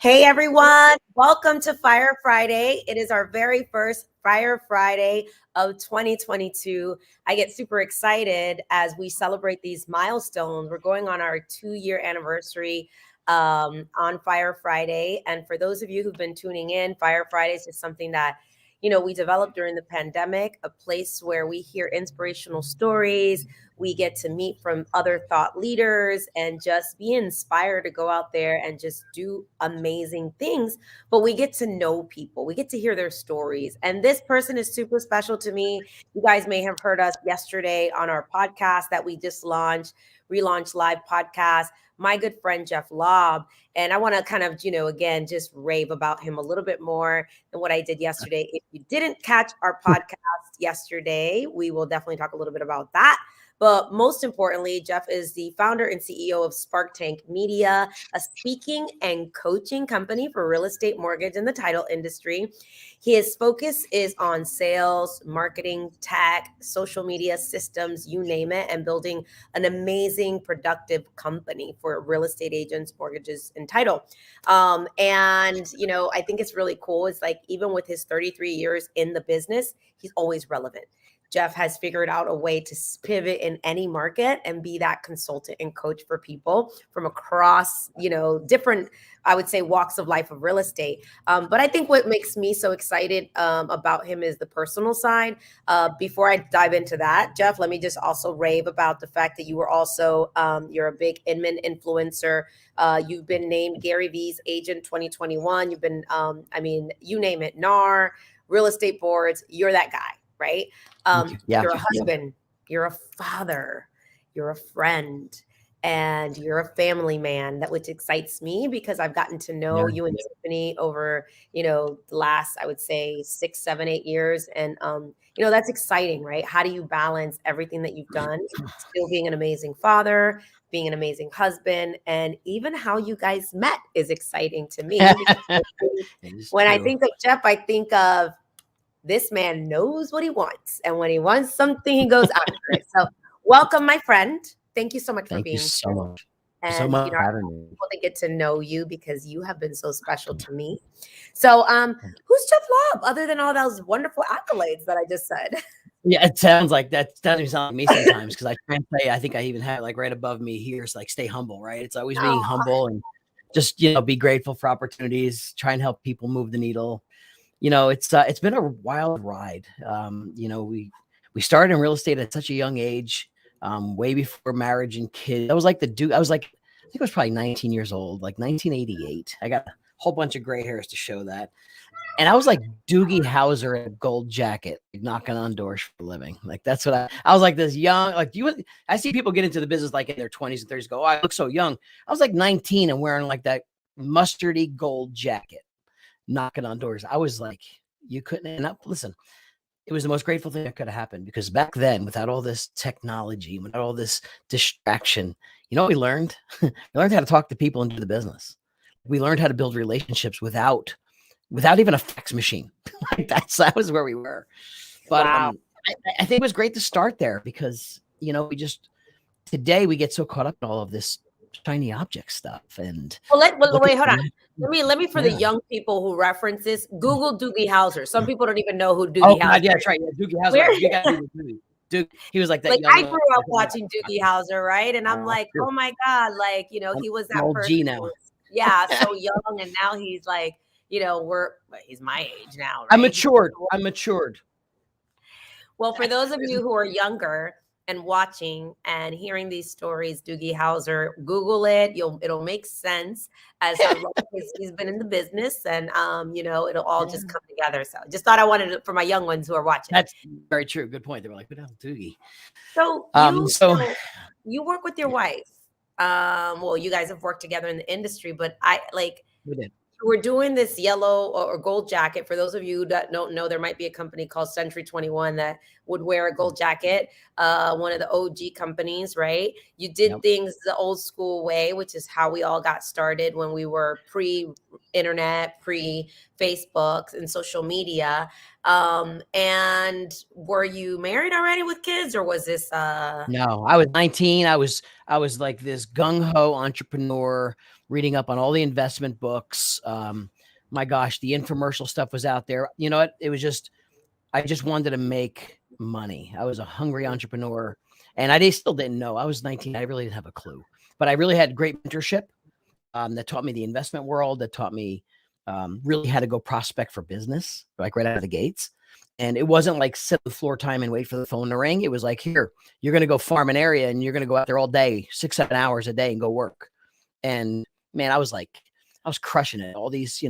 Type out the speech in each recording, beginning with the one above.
Hey everyone, welcome to Fire Friday. It is our very first Fire Friday of 2022. I get super excited as we celebrate these milestones. We're going on our 2-year anniversary on Fire Friday. And for those of you who've been tuning in, Fire Fridays is something that we developed during the pandemic, a place where we hear inspirational stories. We get to meet from other thought leaders and just be inspired to go out there and just do amazing things. But we get to know people, we get to hear their stories. And this person is super special to me. You guys may have heard us yesterday on our podcast that we just launched, Relaunch Live Podcast. My good friend, Jeff Lobb. And I want to kind of, again, just rave about him a little bit more than what I did yesterday. If you didn't catch our podcast yesterday, we will definitely talk a little bit about that. But most importantly, Jeff is the founder and CEO of Spark Tank Media, a speaking and coaching company for real estate, mortgage, and the title industry. His focus is on sales, marketing, tech, social media systems, you name it, and building an amazing, productive company for real estate agents, mortgages, and title. I think it's really cool. It's like, even with his 33 years in the business, he's always relevant. Jeff has figured out a way to pivot in any market and be that consultant and coach for people from across, different, I would say, walks of life of real estate. But I think what makes me so excited about him is the personal side. Before I dive into that, Jeff, let me just also rave about the fact that you were also, you're a big Inman influencer. You've been named Gary Vees Agent 2021. You've been, you name it, NAR, real estate boards, you're that guy. Right? You're a husband, you're a father, you're a friend, and you're a family man, which excites me because I've gotten to know you and Tiffany over, the last, I would say 6, 7, 8 years. And, that's exciting, right? How do you balance everything that you've done, still being an amazing father, being an amazing husband, and even how you guys met is exciting to me. When I think of Jeff, I think of, this man knows what he wants. And when he wants something, he goes after it. So welcome, my friend. Thank you so much for being here. Thank you so much. And so much for having me. People to get to know you because you have been so special to me. So who's Jeff Lobb, other than all those wonderful accolades that I just said? Yeah, it sounds like that. Doesn't even sound like me sometimes, because I try and say, I think I even have it like right above me here. It's like, stay humble, right? It's always being humble and just, be grateful for opportunities, try and help people move the needle. It's been a wild ride. We started in real estate at such a young age, way before marriage and kids. I was like I think I was probably 19 years old, like 1988. I got a whole bunch of gray hairs to show that. And I was like Doogie Howser in a gold jacket, knocking on doors for a living. Like, that's what I was like, this young, I see people get into the business like in their 20s and 30s, go, oh, I look so young. I was like 19 and wearing like that mustardy gold jacket, knocking on doors. I was like, you couldn't. And listen, it was the most grateful thing that could have happened, because back then, without all this technology, without all this distraction, what we learned? We learned how to talk to people and do the business. We learned how to build relationships without even a fax machine. That was where we were. But wow. I think it was great to start there, because today we get so caught up in all of this shiny object stuff. And wait, hold on. Let me for the young people who reference this, Google Doogie Howser. Some people don't even know who Doogie Howser is. Yeah, that's right. Yeah, Doogie Howser. Duke, he was like that. Like, I grew up watching Doogie Howser, right? And I'm like, oh my God, he was that person. G now. Yeah, so young, and now he's like, he's my age now. Right? I'm matured. Well, for those of you who are younger and watching and hearing these stories, Doogie Howser, Google it. It'll make sense as he's been in the business, and it'll all just come together. So just thought I wanted it for my young ones who are watching. That's very true. Good point. They were like, "What else, Doogie?" So you work with your wife. Well, you guys have worked together in the industry, but we did. We're doing this yellow or gold jacket. For those of you that don't know, there might be a company called Century 21 that would wear a gold jacket, one of the OG companies, right? You did things the old school way, which is how we all got started when we were pre-internet, pre-Facebook and social media. And were you married already with kids, or was this? No, I was 19. I was like this gung-ho entrepreneur, reading up on all the investment books. My gosh, the infomercial stuff was out there. You know what? It was just, I just wanted to make money. I was a hungry entrepreneur, and I still didn't know. I was 19. I really didn't have a clue, but I really had great mentorship that taught me the investment world, that taught me really how to go prospect for business, like right out of the gates. And it wasn't like sit on the floor time and wait for the phone to ring. It was like, here, you're going to go farm an area and you're going to go out there all day, 6-7 hours a day and go work. And man, I was crushing it. All these,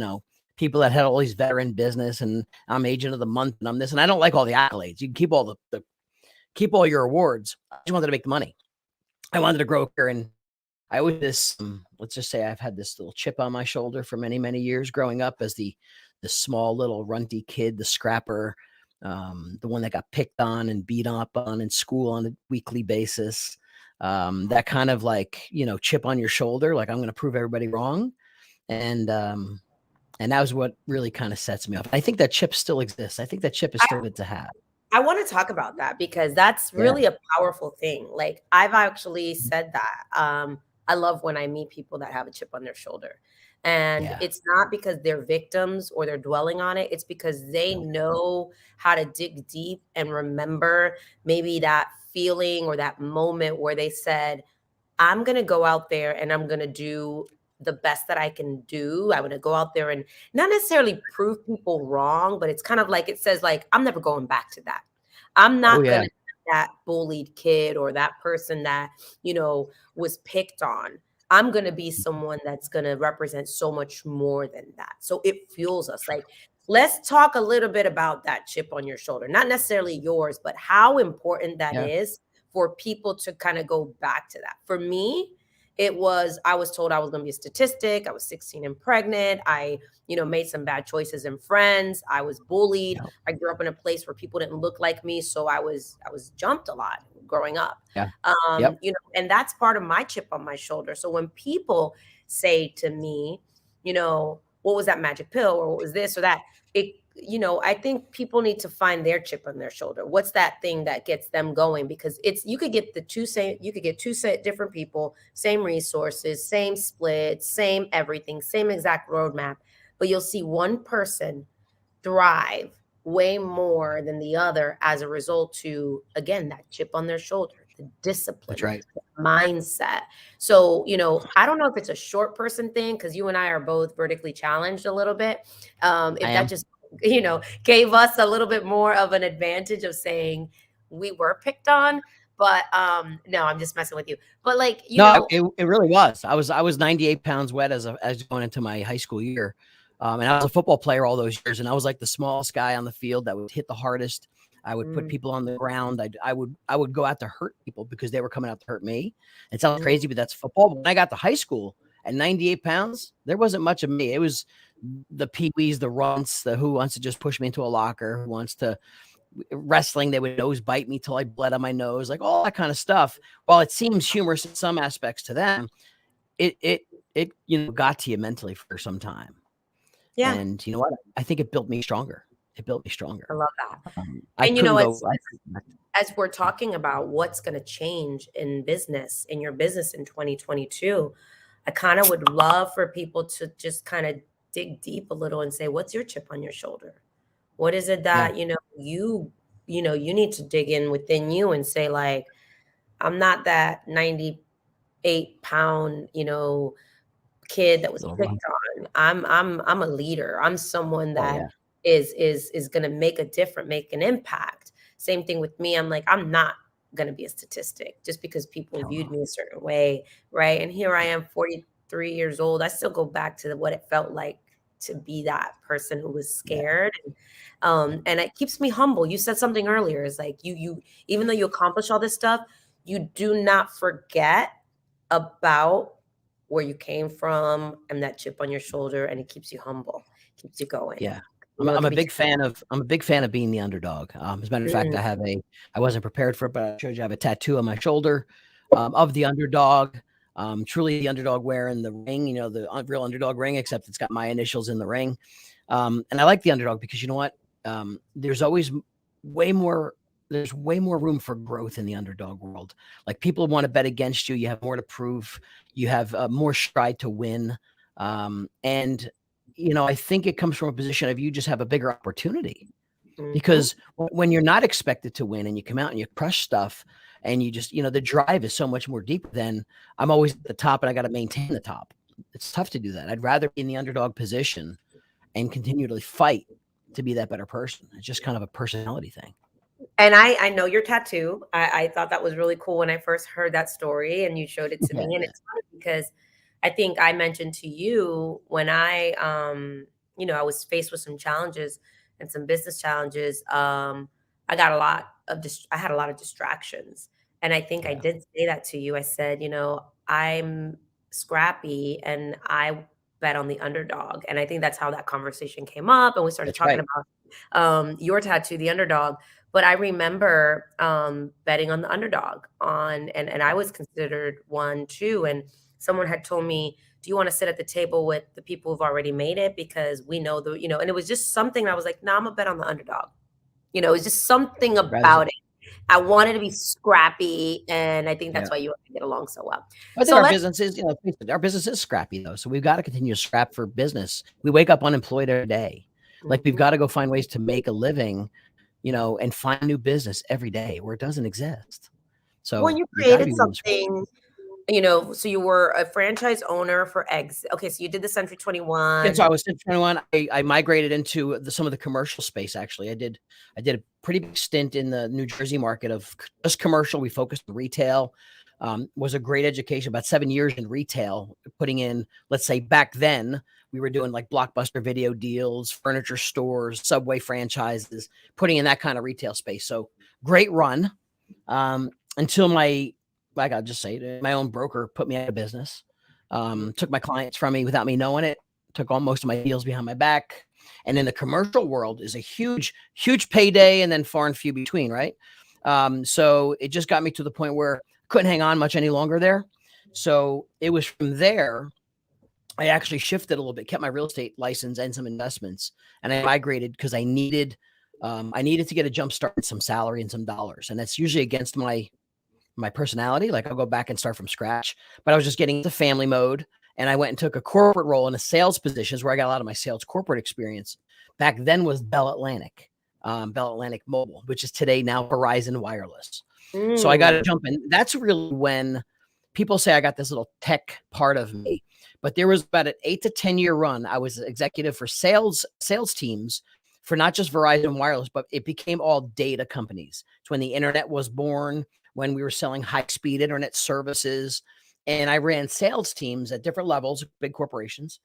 people that had all these veteran business, and I'm agent of the month and I'm this, and I don't like all the accolades. You can keep all keep all your awards. I just wanted to make the money. I wanted to grow here. And I always let's just say I've had this little chip on my shoulder for many, many years growing up as the small little runty kid, the scrapper, the one that got picked on and beat up on in school on a weekly basis. That kind of like, chip on your shoulder, like I'm going to prove everybody wrong. And that was what really kind of sets me up. I think that chip still exists. I think that chip is still good to have. I want to talk about that because that's really a powerful thing. Like I've actually said that. I love when I meet people that have a chip on their shoulder. And it's not because they're victims or they're dwelling on it. It's because they know how to dig deep and remember maybe that feeling or that moment where they said, I'm going to go out there and I'm going to do the best that I can do. I'm going to go out there and not necessarily prove people wrong, but it's kind of like, it says like, I'm never going back to that. I'm not going to be that bullied kid or that person that, was picked on. I'm going to be someone that's going to represent so much more than that. So it fuels us. Like, let's talk a little bit about that chip on your shoulder, not necessarily yours, but how important that is for people to kind of go back to that. For me, I was told I was going to be a statistic. I was 16 and pregnant. I, made some bad choices in friends. I was bullied. Yep. I grew up in a place where people didn't look like me. So I was jumped a lot growing up. And that's part of my chip on my shoulder. So when people say to me, what was that magic pill or what was this or that, I think people need to find their chip on their shoulder. What's that thing that gets them going? Because you could get two different people, same resources, same split, same everything, same exact roadmap, but you'll see one person thrive way more than the other as a result to, again, that chip on their shoulder, the discipline, the mindset. So, I don't know if it's a short person thing because you and I are both vertically challenged a little bit. Gave us a little bit more of an advantage of saying we were picked on, but no, I'm just messing with you. But like, it really was. I was 98 pounds wet as going into my high school year. And I was a football player all those years. And I was like the smallest guy on the field that would hit the hardest. I would put people on the ground. I would go out to hurt people because they were coming out to hurt me. It sounds crazy, but that's football. But when I got to high school at 98 pounds, there wasn't much of me. It was the peewees, the runts, the who wants to just push me into a locker, who wants to wrestling. They would nose bite me till I bled on my nose, like all that kind of stuff. While it seems humorous in some aspects to them, it got to you mentally for some time. Yeah. And you know what? I think it built me stronger. I love that. As we're talking about what's going to change in your business in 2022, I kind of would love for people to just kind of dig deep a little and say, what's your chip on your shoulder? What is it that, you need to dig in within you and say, like, I'm not that 98-pound, kid that was picked on. I'm a leader. I'm someone that is going to make an impact. Same thing with me. I'm like, I'm not going to be a statistic just because people viewed me a certain way. Right. And here I am, 43 years old. I still go back to what it felt like to be that person who was scared. And it keeps me humble. You said something earlier. It's like you, even though you accomplish all this stuff, you do not forget about where you came from and that chip on your shoulder, and it keeps you humble, keeps you going. Yeah. I'm a big fan of being the underdog. As a matter of fact, I wasn't prepared for it, but I showed you I have a tattoo on my shoulder of the underdog. Truly the underdog wearing the ring, the real underdog ring, except it's got my initials in the ring. And I like the underdog because you know what? There's always way more there's way more room for growth in the underdog world. Like people want to bet against you. You have more to prove. You have more stride to win. And, I think it comes from a position of you just have a bigger opportunity because when you're not expected to win and you come out and you crush stuff and you just, the drive is so much more deep than I'm always at the top and I got to maintain the top. It's tough to do that. I'd rather be in the underdog position and continually fight to be that better person. It's just kind of a personality thing. And I know your tattoo. I thought that was really cool when I first heard that story and you showed it to me. And it's funny because I think I mentioned to you when I was faced with some challenges and some business challenges. I had a lot of distractions. And I think I did say that to you. I said, I'm scrappy and I bet on the underdog. And I think that's how that conversation came up. And we started talking about your tattoo, the underdog. But I remember betting on the underdog and I was considered one too. And someone had told me, do you want to sit at the table with the people who've already made it? Because we know and it was just something I was like, no, I'm a bet on the underdog. It was just something about it. I wanted to be scrappy. And I think that's why you get along so well. I think our business is scrappy though. So we've got to continue to scrap for business. We wake up unemployed every day. Like we've got to go find ways to make a living, and find new business every day where it doesn't exist. So when you created something, so you were a franchise owner for eggs. Okay, so you did the Century 21. Yeah, so I was Century 21. I migrated into some of the commercial space. Actually, I did a pretty big stint in the New Jersey market of just commercial. We focused on retail. Was a great education. About 7 years in retail, putting in, let's say back then, we were doing like Blockbuster video deals, furniture stores, Subway franchises, putting in that kind of retail space. So great run until I gotta just say it, my own broker put me out of business, took my clients from me without me knowing it, took all most of my deals behind my back. And in the commercial world is a huge, huge payday and then far and few between, right? So it just got me to the point where I couldn't hang on much any longer there. So it was from there, I actually shifted a little bit, kept my real estate license and some investments, and I migrated because I needed to get a jump start and some salary and some dollars. And that's usually against my personality. Like I'll go back and start from scratch, but I was just getting into family mode. And I went and took a corporate role in a sales positions where I got a lot of my sales corporate experience. Back then was Bell Atlantic Mobile, which is today now Verizon Wireless. So I got to jump in. That's really when people say I got this little tech part of me, but there was about an 8 to 10 year run. I was executive for sales teams for not just Verizon Wireless, but it became all data companies. It's when the internet was born, when we were selling high-speed internet services, and I ran sales teams at different levels, big corporations,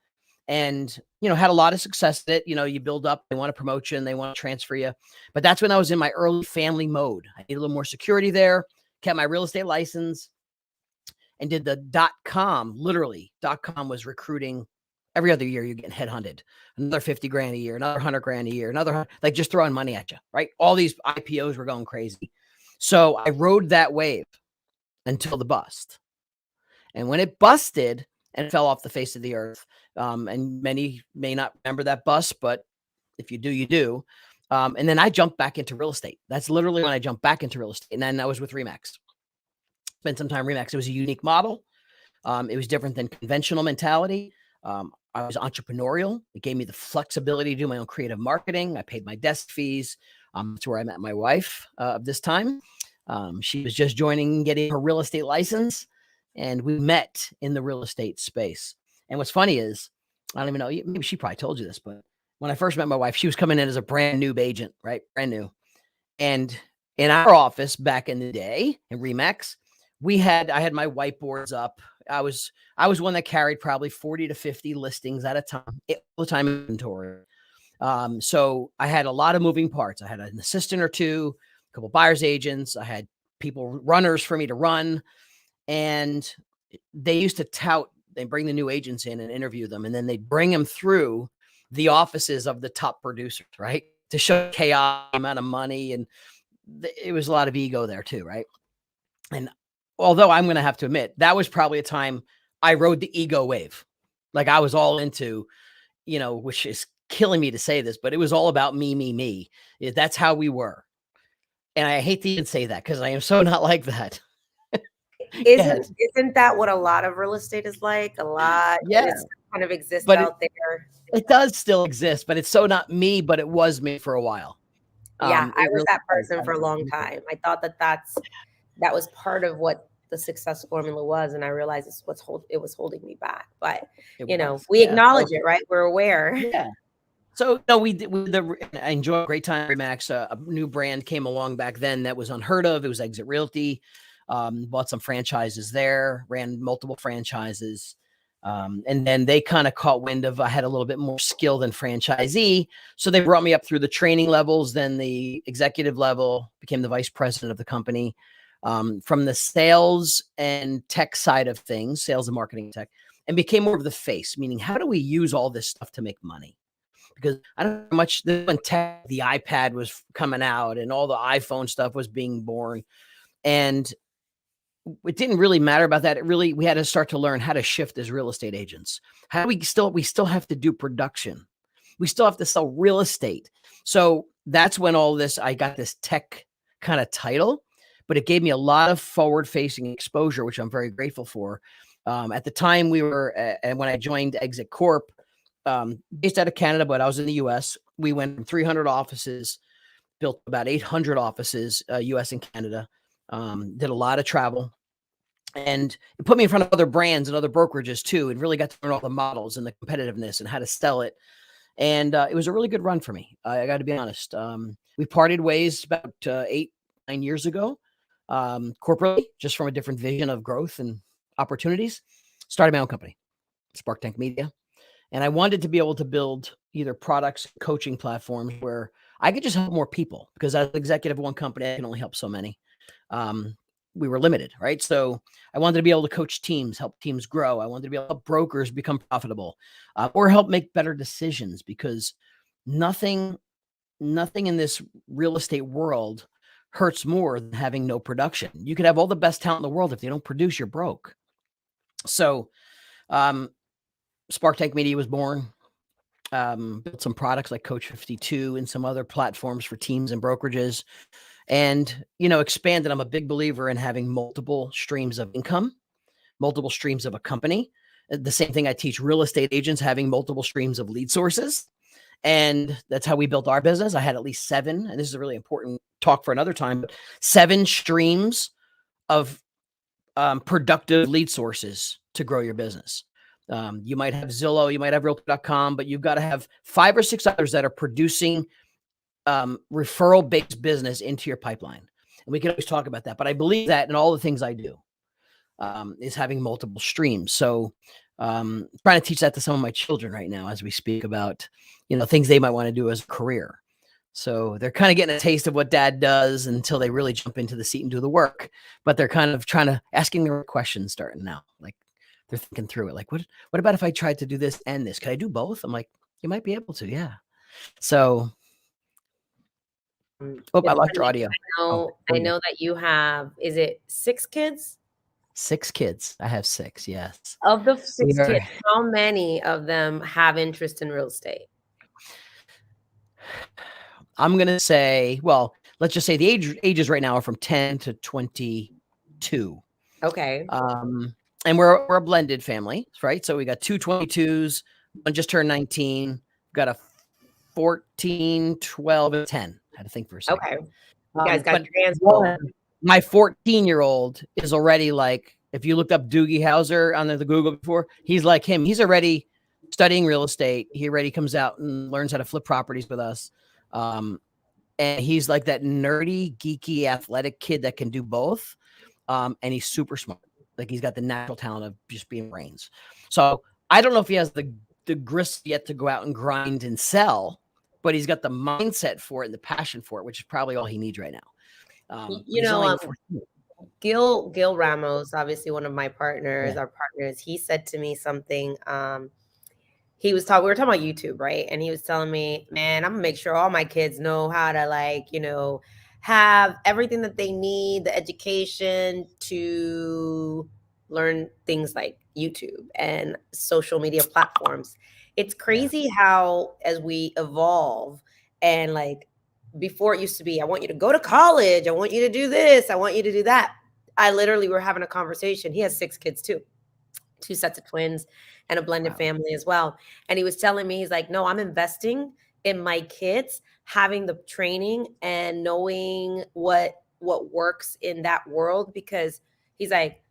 and, had a lot of success at it. You build up, they want to promote you and they want to transfer you. But that's when I was in my early family mode. I needed a little more security there, kept my real estate license, and did the .com. Literally, .com was recruiting. Every other year you're getting headhunted, another 50 grand a year, another 100 grand a year, another, like just throwing money at you, right? All these IPOs were going crazy. So I rode that wave until the bust. And when it busted and fell off the face of the earth, and many may not remember that bust, but if you do, you do. And then I jumped back into real estate. That's literally when I jumped back into real estate. And then I was with Remax. Spent some time Remax. It was a unique model. It was different than conventional mentality. I was entrepreneurial. It gave me the flexibility to do my own creative marketing. I paid my desk fees. That's where I met my wife this time. She was just getting her real estate license, and we met in the real estate space. And what's funny is, I don't even know, maybe she probably told you this, but when I first met my wife, she was coming in as a brand new agent, right? Brand new. And in our office back in the day in Remax, I had my whiteboards up. I was one that carried probably 40 to 50 listings at a time, all the time inventory. So I had a lot of moving parts. I had an assistant or two, a couple buyer's agents. I had people, runners for me to run. And they used to they bring the new agents in and interview them. And then they'd bring them through the offices of the top producers, right? To show chaos, amount of money. And it was a lot of ego there too, right? And although I'm going to have to admit, that was probably a time I rode the ego wave. Like I was all into, which is killing me to say this, but it was all about me. That's how we were. And I hate to even say that because I am so not like that. Isn't that what a lot of real estate is like? A lot, Yeah, it kind of exists but out there. it does still exist, but it's so not me, but it was me for a while. Yeah, I It was really that was. person for a long time. I thought that was part of what the success formula was, and I realized it was holding me back. But It you know, was, we yeah. acknowledge it, right? We're aware. Yeah. So no, I enjoyed a great time at Remax. A new brand came along back then that was unheard of. It was Exit Realty. Bought some franchises there, ran multiple franchises. And then they kind of caught wind of I had a little bit more skill than franchisee. So they brought me up through the training levels, then the executive level, became the vice president of the company. From the sales and tech side of things, sales and marketing tech, and became more of the face, meaning how do we use all this stuff to make money? Because I don't know how much when tech, the iPad was coming out and all the iPhone stuff was being born. And it didn't really matter about that. We had to start to learn how to shift as real estate agents. How do we still have to do production. We still have to sell real estate. So that's when I got this tech kind of title, but it gave me a lot of forward facing exposure, which I'm very grateful for. At the time and when I joined Exit Corp, based out of Canada, but I was in the US, we went from 300 offices, built about 800 offices, US and Canada, did a lot of travel. And it put me in front of other brands and other brokerages too, and really got to learn all the models and the competitiveness and how to sell it. And it was a really good run for me. I got to be honest. We parted ways about 8-9 years ago, corporately, just from a different vision of growth and opportunities. Started my own company, Spark Tank Media. And I wanted to be able to build either products, coaching platforms where I could just help more people, because as an executive of one company, I can only help so many. We were limited, right? So I wanted to be able to coach teams, help teams grow. I wanted to be able to help brokers become profitable, or help make better decisions, because nothing in this real estate world hurts more than having no production. You could have all the best talent in the world. If they don't produce, you're broke. So Spark Tank Media was born. Built some products like Coach 52 and some other platforms for teams and brokerages, and expanded. I'm a big believer in having multiple streams of income, multiple streams of a company. The same thing I teach real estate agents, having multiple streams of lead sources. And that's how we built our business. I had at least 7, and this is a really important talk for another time, but 7 streams of productive lead sources to grow your business. You might have Zillow, you might have Realtor.com, but you've got to have 5 or 6 others that are producing referral-based business into your pipeline. And we can always talk about that. But I believe that in all the things I do is having multiple streams. So trying to teach that to some of my children right now as we speak about, things they might want to do as a career. So they're kind of getting a taste of what dad does until they really jump into the seat and do the work. But they're kind of asking their questions starting now. Like they're thinking through it. Like, what about if I tried to do this and this? Could I do both? I'm like, you might be able to. Yeah. So, I lost your audio. I know that you have, is it 6 kids? 6 kids. I have 6. Yes. Of the 6 kids, how many of them have interest in real estate? I'm going to say, well, let's just say the ages right now are from 10 to 22. Okay. And we're a blended family, right? So we got 2 22s, one just turned 19, got a 14, 12, and 10. I had to think for a second. Okay. You guys got transport. My 14-year-old is already like, if you looked up Doogie Howser on the Google before, he's like him. He's already studying real estate. He already comes out and learns how to flip properties with us. And he's like that nerdy, geeky, athletic kid that can do both. And he's super smart. Like he's got the natural talent of just being brains. So I don't know if he has the grist yet to go out and grind and sell, but he's got the mindset for it and the passion for it, which is probably all he needs right now. Gil Ramos, obviously one of my partners, our partners, he said to me something. We were talking about YouTube, right? And he was telling me, man, I'm gonna make sure all my kids know how to have everything that they need, the education to learn things like YouTube and social media platforms. It's crazy how as we evolve and before it used to be, I want you to go to college. I want you to do this. I want you to do that. I literally were having a conversation. He has 6 kids too, 2 sets of twins and a blended family as well. And he was telling me, he's like, no, I'm investing in my kids having the training and knowing what works in that world, because he's like,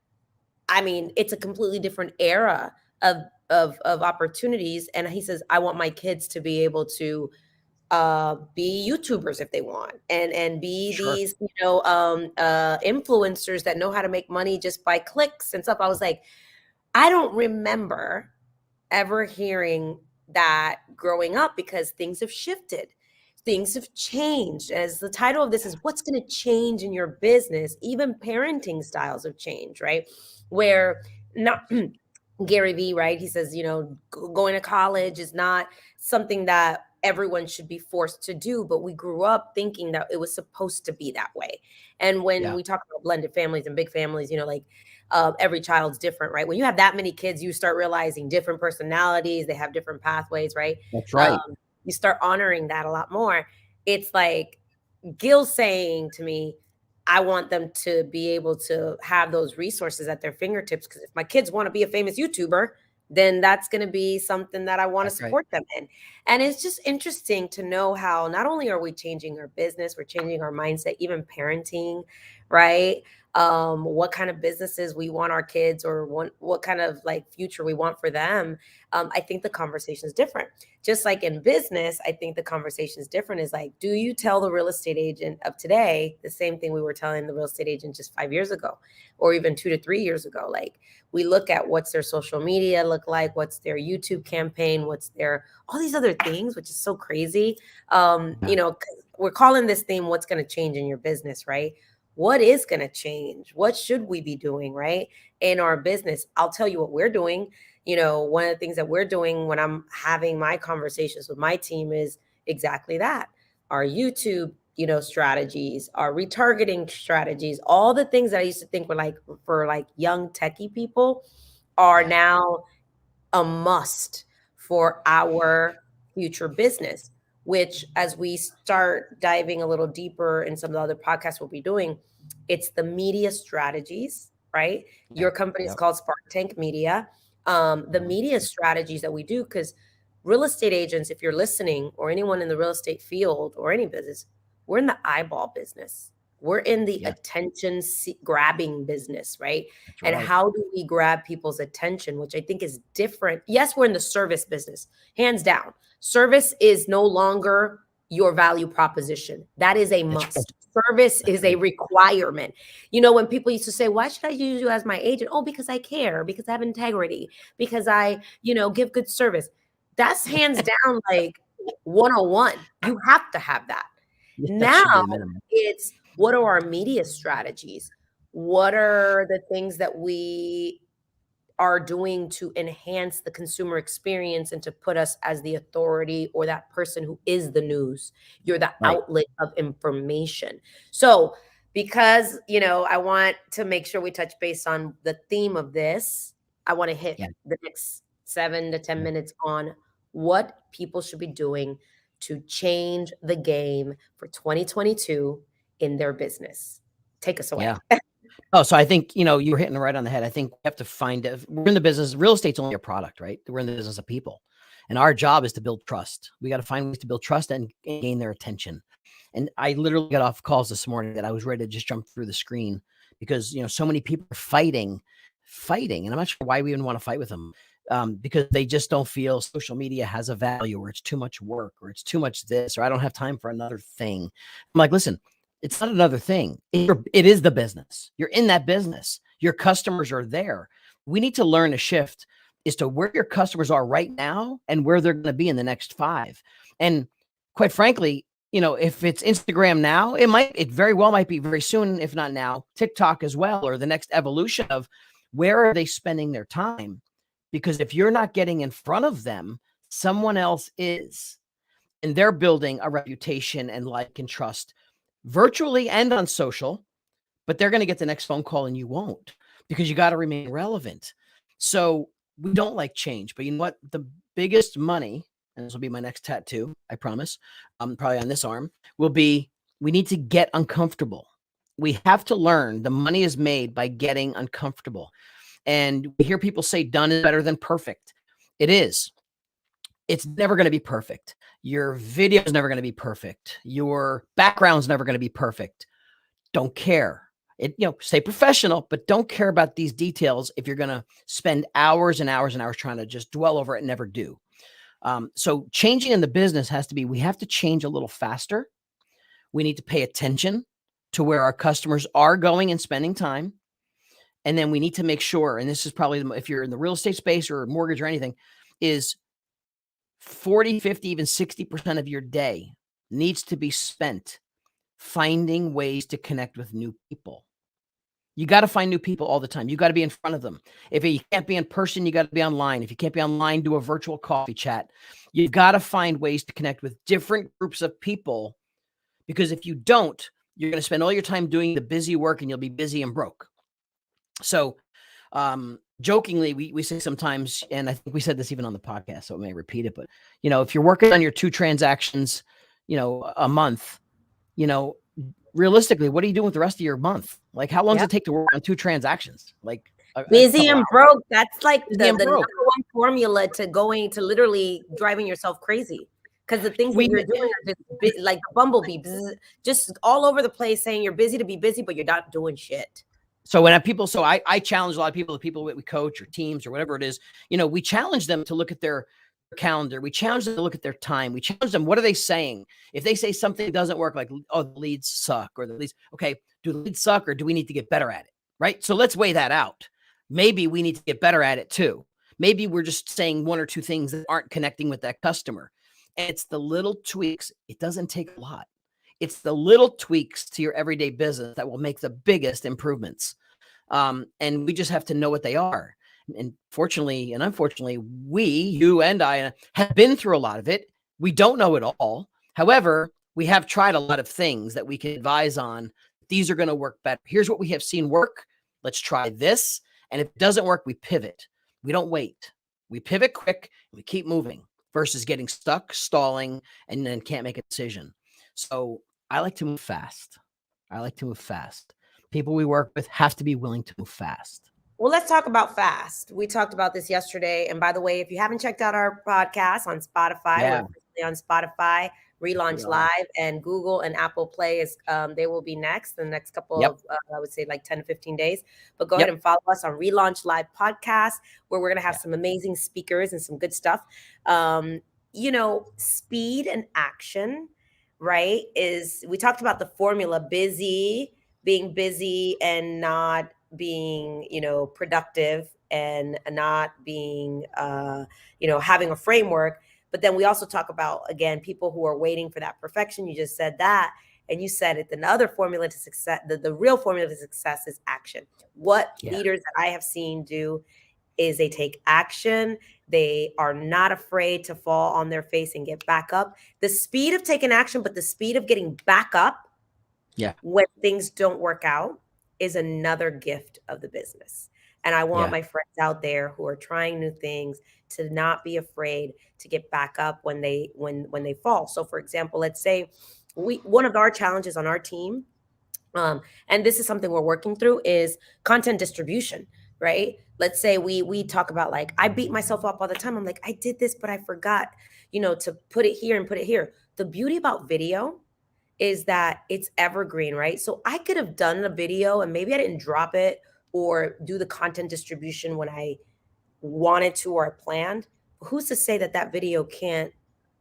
I mean, it's a completely different era of opportunities. And he says, I want my kids to be able to be YouTubers if they want, and be these, influencers that know how to make money just by clicks and stuff. I was like, I don't remember ever hearing that growing up, because things have shifted. Things have changed. As the title of this is, what's going to change in your business? Even parenting styles have changed, right? Where not Gary Vee, right? He says, going to college is not something that everyone should be forced to do, but we grew up thinking that it was supposed to be that way. And when we talk about blended families and big families, every child's different, right? When you have that many kids, you start realizing different personalities, they have different pathways, right? That's right. You start honoring that a lot more. It's like Gil saying to me, I want them to be able to have those resources at their fingertips, because if my kids want to be a famous YouTuber, then that's going to be something that I want to support them in. And it's just interesting to know how not only are we changing our business, we're changing our mindset, even parenting, right? What kind of businesses we want our kids, or what kind of like future we want for them. I think the conversation is different. Just like in business, I think the conversation is different. Is like, do you tell the real estate agent of today the same thing we were telling the real estate agent just 5 years ago, or even 2 to 3 years ago? Like, we look at what's their social media look like, what's their YouTube campaign, what's their all these other things, which is so crazy. We're calling this theme, what's going to change in your business, right? What is going to change? What should we be doing, right, in our business? I'll tell you what we're doing. One of the things that we're doing when I'm having my conversations with my team is exactly that. Our YouTube, strategies, our retargeting strategies, all the things that I used to think were like for like young techie people are now a must for our future business, which as we start diving a little deeper in some of the other podcasts we'll be doing, it's the media strategies, right? Your company is called Spark Tank Media. The media strategies that we do, because real estate agents, if you're listening, or anyone in the real estate field or any business, we're in the eyeball business. We're in the attention grabbing business, right? And how do we grab people's attention, which I think is different. Yes, we're in the service business, hands down. Service is no longer your value proposition. That is a must. Service is a requirement. When people used to say, why should I use you as my agent? Oh, because I care, because I have integrity, because I, give good service. That's hands down like 101. You have to have that. Now it's, what are our media strategies? What are the things that we are doing to enhance the consumer experience and to put us as the authority, or that person who is the news? You're the outlet of information. So because, I want to make sure we touch base on the theme of this, I want to hit the next 7 to 10 minutes on what people should be doing to change the game for 2022 in their business. Take us away. Oh, so I think, you were hitting it right on the head. I think we have to we're in the business. Real estate's only a product, right? We're in the business of people. And our job is to build trust. We got to find ways to build trust and gain their attention. And I literally got off calls this morning that I was ready to just jump through the screen, because, so many people are fighting. And I'm not sure why we even want to fight with them. Because they just don't feel social media has a value, or it's too much work, or it's too much this, or I don't have time for another thing. I'm like, listen, it's not another thing. It is the business. You're in that business. Your customers are there. We need to learn to shift as to where your customers are right now and where they're going to be in the next 5. And quite frankly, if it's Instagram now, it very well might be very soon, if not now, TikTok as well, or the next evolution of where are they spending their time? Because if you're not getting in front of them, someone else is, and they're building a reputation and like and trust virtually and on social, but they're going to get the next phone call and you won't, because you got to remain relevant. So we don't like change, but you know what? The biggest money, and this will be my next tattoo, I promise, probably on this arm, will be we need to get uncomfortable. We have to learn the money is made by getting uncomfortable. And we hear people say done is better than perfect. It is. It's never going to be perfect. Your video is never going to be perfect. Your background's never going to be perfect. Don't care. Stay professional, but don't care about these details if you're going to spend hours and hours and hours trying to just dwell over it and never do. So changing in the business has to be, we have to change a little faster. We need to pay attention to where our customers are going and spending time. And then we need to make sure, and this is probably, if you're in the real estate space or mortgage or anything, is 40, 50, even 60% of your day needs to be spent finding ways to connect with new people. You got to find new people all the time. You got to be in front of them. If you can't be in person, you got to be online. If you can't be online, do a virtual coffee chat. You've got to find ways to connect with different groups of people, because if you don't, you're going to spend all your time doing the busy work and you'll be busy and broke. So jokingly, we say sometimes, and I think we said this even on the podcast, so I may repeat it, but, if you're working on your 2 transactions, a month, realistically, what are you doing with the rest of your month? Like, how long does it take to work on 2 transactions? Like busy and broke. That's like the number one formula to literally driving yourself crazy. Because the things that you're doing are just like a bumblebee, just all over the place saying you're busy to be busy, but you're not doing shit. So when I challenge a lot of people, the people that we coach or teams or whatever it is, we challenge them to look at their calendar. We challenge them to look at their time. We challenge them. What are they saying? If they say something doesn't work, like, oh, the leads suck, or the leads, okay, do the leads suck, or do we need to get better at it? Right. So let's weigh that out. Maybe we need to get better at it too. Maybe we're just saying 1 or 2 things that aren't connecting with that customer. And it's the little tweaks. It doesn't take a lot. It's the little tweaks to your everyday business that will make the biggest improvements. And we just have to know what they are. And fortunately and unfortunately, you and I have been through a lot of it. We don't know it all. However, we have tried a lot of things that we can advise on. These are going to work better. Here's what we have seen work. Let's try this. And if it doesn't work, we pivot. We don't wait. We pivot quick and we keep moving versus getting stuck, stalling, and then can't make a decision. So I like to move fast. People we work with have to be willing to move fast. Well, let's talk about fast. We talked about this yesterday. And by the way, if you haven't checked out our podcast on Spotify, we're on Spotify, Relaunch Live, and Google and Apple Play is they will be next the next couple of I would say like 10 to 15 days. But go ahead and follow us on Relaunch Live Podcast, where we're going to have some amazing speakers and some good stuff. Speed and action, right? We talked about the formula, being busy and not being, productive, and not being, having a framework. But then we also talk about, again, people who are waiting for that perfection. You just said that, and you said it. Another formula to success, the real formula to success is action. What leaders that I have seen do is they take action. They are not afraid to fall on their face and get back up. The speed of taking action, but the speed of getting back up when things don't work out is another gift of the business. And I want my friends out there who are trying new things to not be afraid to get back up when they fall. So for example, let's say one of our challenges on our team, and this is something we're working through, is content distribution, right? Let's say we talk about, like, I beat myself up all the time. I'm like, I did this, but I forgot, to put it here and put it here. The beauty about video is that it's evergreen, right? So I could have done a video and maybe I didn't drop it or do the content distribution when I wanted to or planned. Who's to say that video can't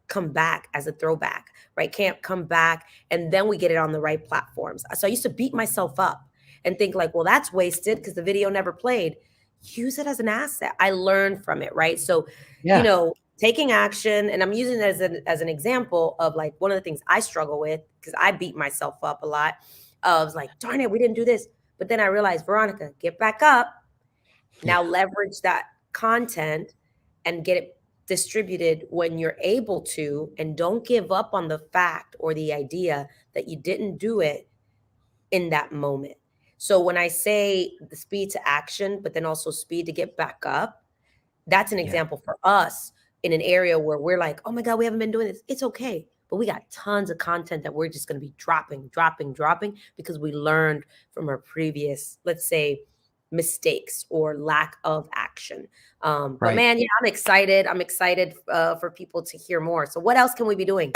come back as a throwback, right? Can't come back and then we get it on the right platforms. So I used to beat myself up and think like, well, that's wasted because the video never played. Use it as an asset. I learned from it, right? So, taking action, and I'm using it as an example of like one of the things I struggle with, because I beat myself up a lot. I was like, darn it, we didn't do this. But then I realized, Veronica, get back up. Now leverage that content and get it distributed when you're able to, and don't give up on the fact or the idea that you didn't do it in that moment. So when I say the speed to action, but then also speed to get back up, that's an example for us in an area where we're like, oh my God, we haven't been doing this. It's okay. but we got tons of content that we're just going to be dropping because we learned from our previous, let's say, mistakes or lack of action. But man, yeah, I'm excited. I'm excited for people to hear more. So what else can we be doing?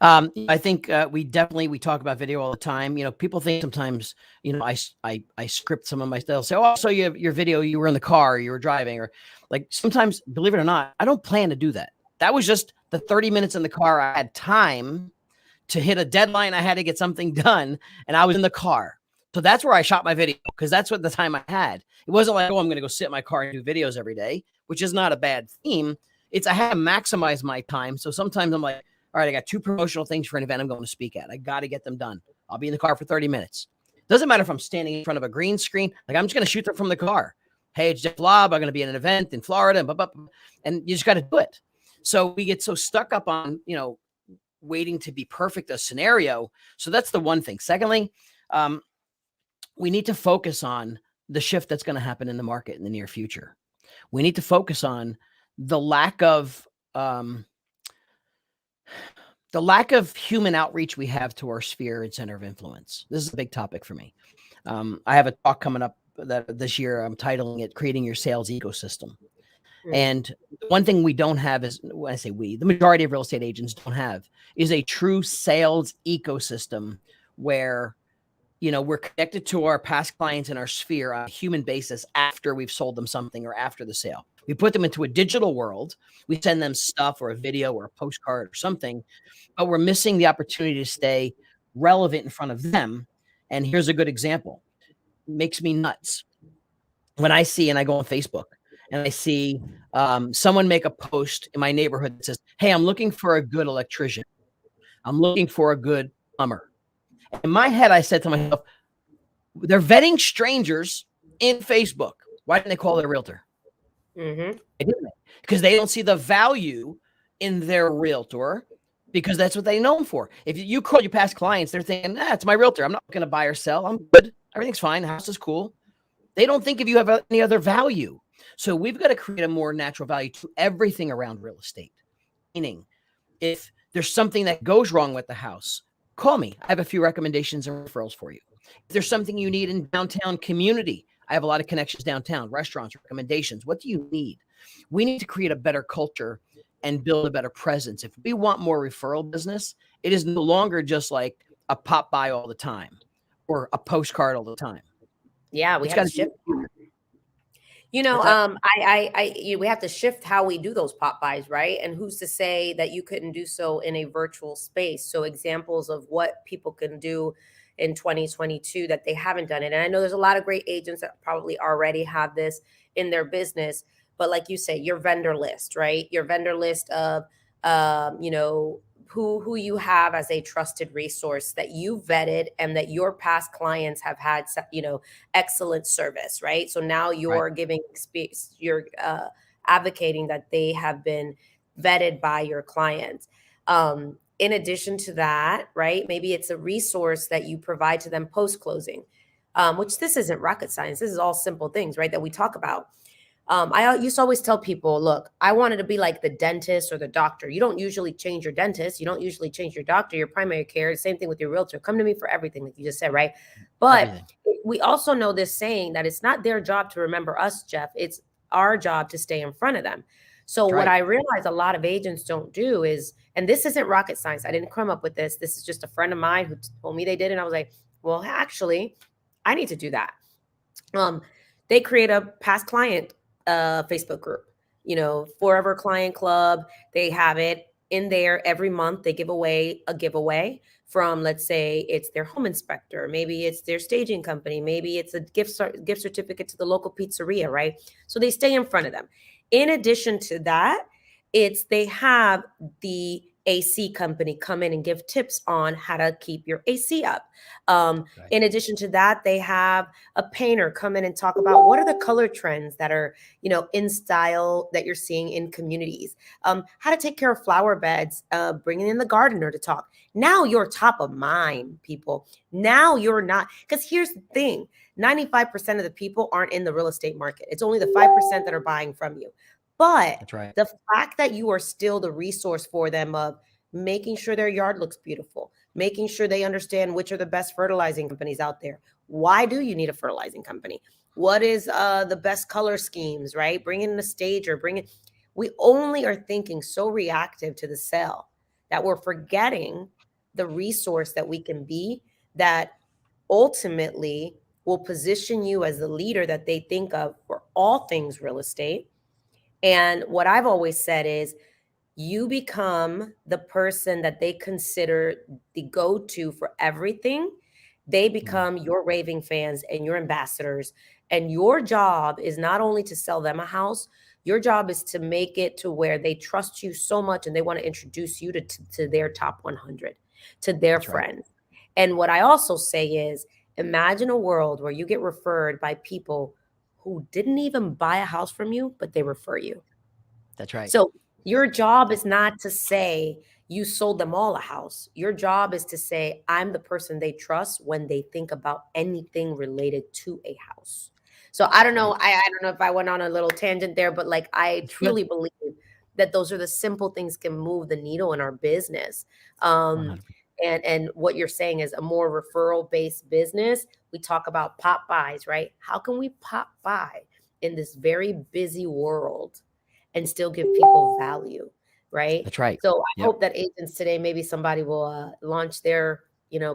I think we talk about video all the time. People think sometimes, I script some of my stuff. Say, oh, so your video, you were in the car, you were driving, or like sometimes, believe it or not, I don't plan to do that. That was just the 30 minutes in the car. I had time to hit a deadline. I had to get something done, and I was in the car. So that's where I shot my video, because that's what the time I had. It wasn't like, oh, I'm going to go sit in my car and do videos every day, which is not a bad theme. It's I had to maximize my time. So sometimes I'm like, all right, I got 2 promotional things for an event I'm going to speak at. I got to get them done. I'll be in the car for 30 minutes. Doesn't matter if I'm standing in front of a green screen. Like, I'm just going to shoot them from the car. Hey, it's Jeff Lobb. I'm going to be at an event in Florida. And you just got to do it. So we get so stuck up on, waiting to be perfect a scenario. So that's the one thing. Secondly, we need to focus on the shift that's going to happen in the market in the near future. We need to focus on the lack of human outreach we have to our sphere and center of influence. This is a big topic for me. I have a talk coming up this year. I'm titling it "Creating Your Sales Ecosystem." And one thing we don't have is, when I say we, the majority of real estate agents don't have, is a true sales ecosystem where, we're connected to our past clients in our sphere on a human basis after we've sold them something or after the sale. We put them into a digital world. We send them stuff or a video or a postcard or something, but we're missing the opportunity to stay relevant in front of them. And here's a good example. It makes me nuts when I see, and I go on Facebook, and I see someone make a post in my neighborhood that says, hey, I'm looking for a good electrician. I'm looking for a good plumber. In my head, I said to myself, they're vetting strangers in Facebook. Why didn't they call their realtor? Because they don't see the value in their realtor, because that's what they know them for. If you call your past clients, they're thinking, it's my realtor. I'm not going to buy or sell. I'm good. Everything's fine. The house is cool. They don't think if you have any other value. So we've got to create a more natural value to everything around real estate. Meaning, if there's something that goes wrong with the house, call me. I have a few recommendations and referrals for you. If there's something you need in downtown community, I have a lot of connections downtown, restaurants, recommendations. What do you need? We need to create a better culture and build a better presence. If we want more referral business, it is no longer just like a pop by all the time or a postcard all the time. Yeah, we have to shift. We have to shift how we do those pop buys, right? And who's to say that you couldn't do so in a virtual space? So examples of what people can do in 2022 that they haven't done it. And I know there's a lot of great agents that probably already have this in their business, but like you say, your vendor list, right? Your vendor list of, who you have as a trusted resource that you vetted and that your past clients have had, excellent service, right? So now you're giving space, you're advocating that they have been vetted by your clients. In addition to that, right, maybe it's a resource that you provide to them post-closing, which this isn't rocket science. This is all simple things, right, that we talk about. I used to always tell people, look, I wanted to be like the dentist or the doctor. You don't usually change your dentist. You don't usually change your doctor, your primary care. Same thing with your realtor. Come to me for everything, like you just said, right? But we also know this saying that it's not their job to remember us, Jeff. It's our job to stay in front of them. So what I realize a lot of agents don't do is, and this isn't rocket science. I didn't come up with this. This is just a friend of mine who told me they did. And I was like, well, actually, I need to do that. They create a past client Facebook group, Forever Client Club. They have it in there every month. They give away a giveaway from, let's say it's their home inspector, maybe it's their staging company, maybe it's a gift certificate to the local pizzeria, right? So they stay in front of them. In addition to that, they have the AC company come in and give tips on how to keep your AC up. In addition to that, they have a painter come in and talk about what are the color trends that are, in style that you're seeing in communities. How to take care of flower beds, bringing in the gardener to talk. Now you're top of mind, people. Now you're not, because here's the thing, 95% of the people aren't in the real estate market. It's only the 5% that are buying from you. But the fact that you are still the resource for them of, making sure their yard looks beautiful, making sure they understand which are the best fertilizing companies out there. Why do you need a fertilizing company? What is the best color schemes, right? Bring in a stager, we only are thinking so reactive to the sale that we're forgetting the resource that we can be, that ultimately will position you as the leader that they think of for all things real estate. And what I've always said is, you become the person that they consider the go-to for everything. They become your raving fans and your ambassadors. And your job is not only to sell them a house, your job is to make it to where they trust you so much and they want to introduce you to their top 100, to their That's right. friends. And what I also say is, imagine a world where you get referred by people who didn't even buy a house from you, but they refer you. That's right. So your job is not to say you sold them all a house. Your job is to say, I'm the person they trust when they think about anything related to a house. So I don't know. I don't know if I went on a little tangent there, but like, I truly believe that those are the simple things can move the needle in our business. 100%. And what you're saying is a more referral based business. We talk about pop buys, right? How can we pop buy in this very busy world and still give people value, right? That's right. So I hope that agents today, maybe somebody will launch their,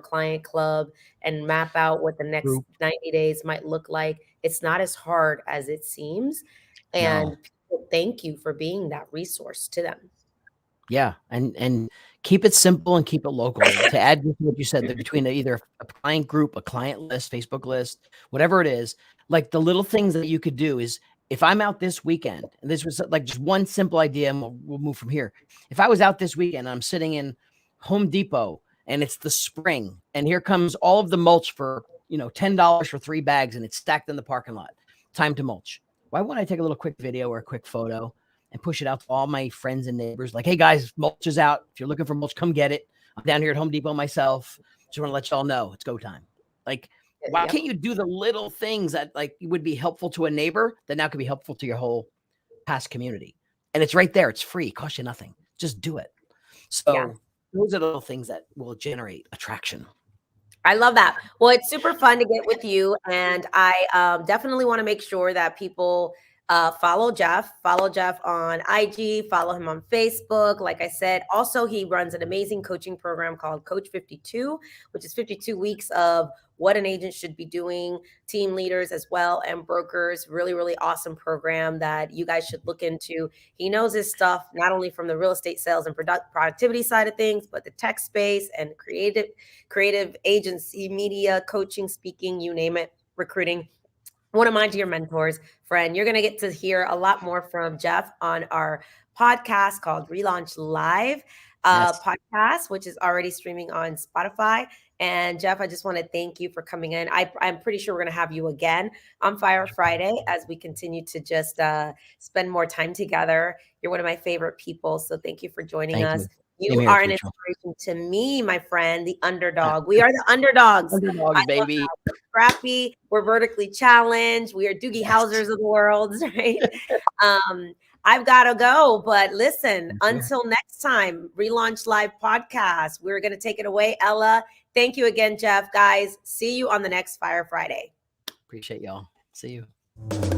client club and map out what the next 90 days might look like. It's not as hard as it seems. And people thank you for being that resource to them. Yeah. And keep it simple and keep it local. To add to what you said, that between either a client group, a client list, Facebook list, whatever it is, like the little things that you could do is, if I'm out this weekend, and this was like just one simple idea, and we'll move from here. If I was out this weekend, I'm sitting in Home Depot and it's the spring, and here comes all of the mulch for, $10 for 3 bags, and it's stacked in the parking lot. Time to mulch. Why wouldn't I take a little quick video or a quick photo and push it out to all my friends and neighbors? Like, hey guys, mulch is out. If you're looking for mulch, come get it. I'm down here at Home Depot myself. Just want to let y'all know it's go time. Like, why can't you do the little things that like would be helpful to a neighbor that now could be helpful to your whole past community? And it's right there. It's free. It costs you nothing. Just do it. So those are the little things that will generate attraction. I love that. Well, it's super fun to get with you. And I definitely want to make sure that people follow Jeff on IG, follow him on Facebook. Like I said, also he runs an amazing coaching program called Coach 52, which is 52 weeks of what an agent should be doing, team leaders as well, and brokers. Really, really awesome program that you guys should look into. He knows his stuff, not only from the real estate sales and productivity side of things, but the tech space and creative agency, media, coaching, speaking, you name it, recruiting. One of my dear mentors, friend. You're going to get to hear a lot more from Jeff on our podcast called Relaunch Live Podcast, which is already streaming on Spotify. And Jeff, I just want to thank you for coming in. I'm pretty sure we're going to have you again on Fire Friday as we continue to just spend more time together. You're one of my favorite people. So thank you for joining us. You are an inspiration to me, my friend, the underdog. We are the underdogs. Underdogs, baby. We're scrappy. We're vertically challenged. We are Doogie Housers of the world, right? I've got to go. But listen, until next time, Relaunch Live Podcast. We're going to take it away. Ella, thank you again, Jeff. Guys, see you on the next Fire Friday. Appreciate y'all. See you.